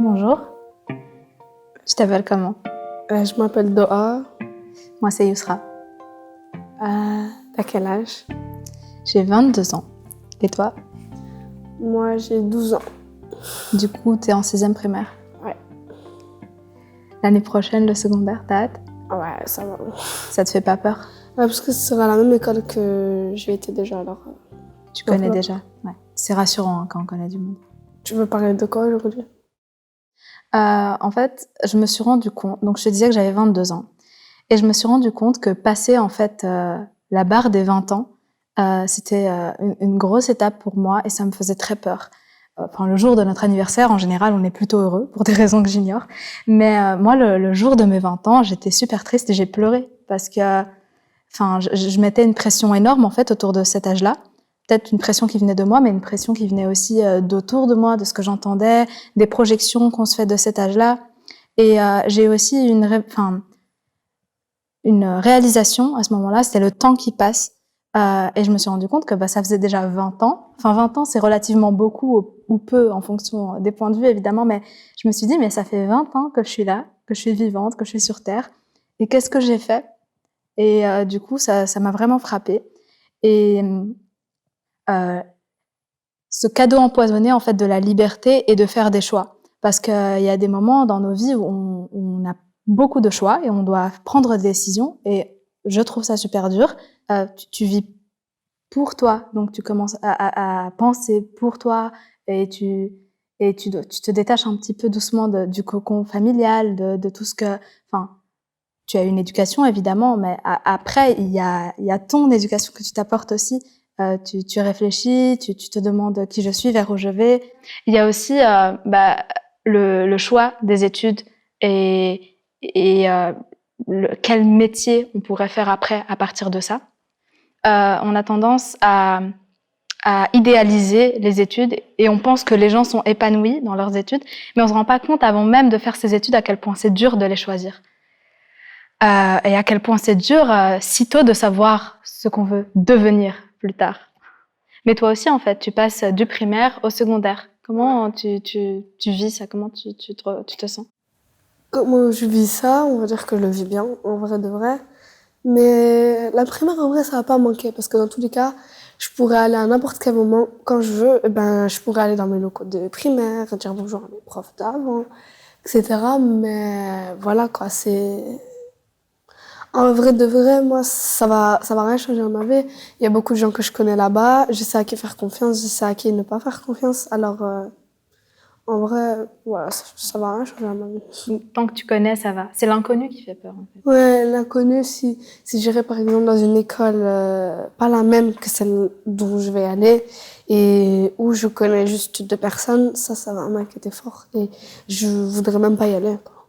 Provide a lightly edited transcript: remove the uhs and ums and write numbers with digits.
Bonjour, tu t'appelles comment? Je m'appelle Doha. Moi, c'est Yousra. T'as quel âge? J'ai 22 ans. Et toi? Moi, j'ai 12 ans. Du coup, t'es en 6e primaire. Ouais. L'année prochaine, le secondaire, t'as hâte? Ouais, ça va. Ça te fait pas peur? Ouais, parce que ce sera la même école que j'ai été déjà, alors... Tu connais non. déjà? Ouais. C'est rassurant hein, quand on connaît du monde. Tu veux parler de quoi aujourd'hui? En fait, je me suis rendu compte, donc je te disais que j'avais 22 ans, et je me suis rendu compte que passer en fait la barre des 20 ans, c'était une grosse étape pour moi et ça me faisait très peur. Enfin, le jour de notre anniversaire, en général, on est plutôt heureux pour des raisons que j'ignore. Mais moi, le jour de mes 20 ans, j'étais super triste et j'ai pleuré parce que, enfin, je mettais une pression énorme en fait autour de cet âge-là. Peut-être une pression qui venait de moi, mais une pression qui venait aussi d'autour de moi, de ce que j'entendais, des projections qu'on se fait de cet âge-là. Et j'ai aussi une réalisation à ce moment-là, c'était le temps qui passe. Et je me suis rendu compte que ça faisait déjà 20 ans. Enfin, 20 ans, c'est relativement beaucoup ou peu en fonction des points de vue, évidemment. Mais je me suis dit, mais ça fait 20 ans que je suis là, que je suis vivante, que je suis sur Terre. Et qu'est-ce que j'ai fait? Et du coup, ça m'a vraiment frappée. Et ce cadeau empoisonné, en fait, de la liberté et de faire des choix. Parce qu'il y a des moments dans nos vies où on a beaucoup de choix et on doit prendre des décisions. Et je trouve ça super dur. Tu vis pour toi, donc tu commences à penser pour toi et tu te détaches un petit peu doucement du cocon familial, de tout ce que... Enfin, tu as une éducation évidemment, mais après il y a ton éducation que tu t'apportes aussi. Tu réfléchis, tu te demandes qui je suis, vers où je vais. Il y a aussi le choix des études et quel métier on pourrait faire après à partir de ça. On a tendance à idéaliser les études et on pense que les gens sont épanouis dans leurs études, mais on se rend pas compte avant même de faire ces études à quel point c'est dur de les choisir. Et à quel point c'est dur si tôt de savoir ce qu'on veut devenir plus tard. Mais toi aussi, en fait, tu passes du primaire au secondaire. Comment tu vis ça? Comment tu te sens? Comment je vis ça? On va dire que je le vis bien, en vrai de vrai. Mais la primaire, en vrai, ça va pas manquer. Parce que dans tous les cas, je pourrais aller à n'importe quel moment, quand je veux. Je pourrais aller dans mes locaux de primaire, dire bonjour à mes profs d'avant, etc. Mais voilà, quoi, c'est... En vrai de vrai, moi, ça va rien changer dans ma vie. Il y a beaucoup de gens que je connais là-bas. Je sais à qui faire confiance, je sais à qui ne pas faire confiance. Alors, en vrai, voilà, ça va rien changer dans ma vie. Tant que tu connais, ça va. C'est l'inconnu qui fait peur, en fait. Ouais, l'inconnu, si j'irais par exemple dans une école, pas la même que celle d'où je vais aller, et où je connais juste 2 personnes, ça va m'inquiéter fort. Et je voudrais même pas y aller, quoi.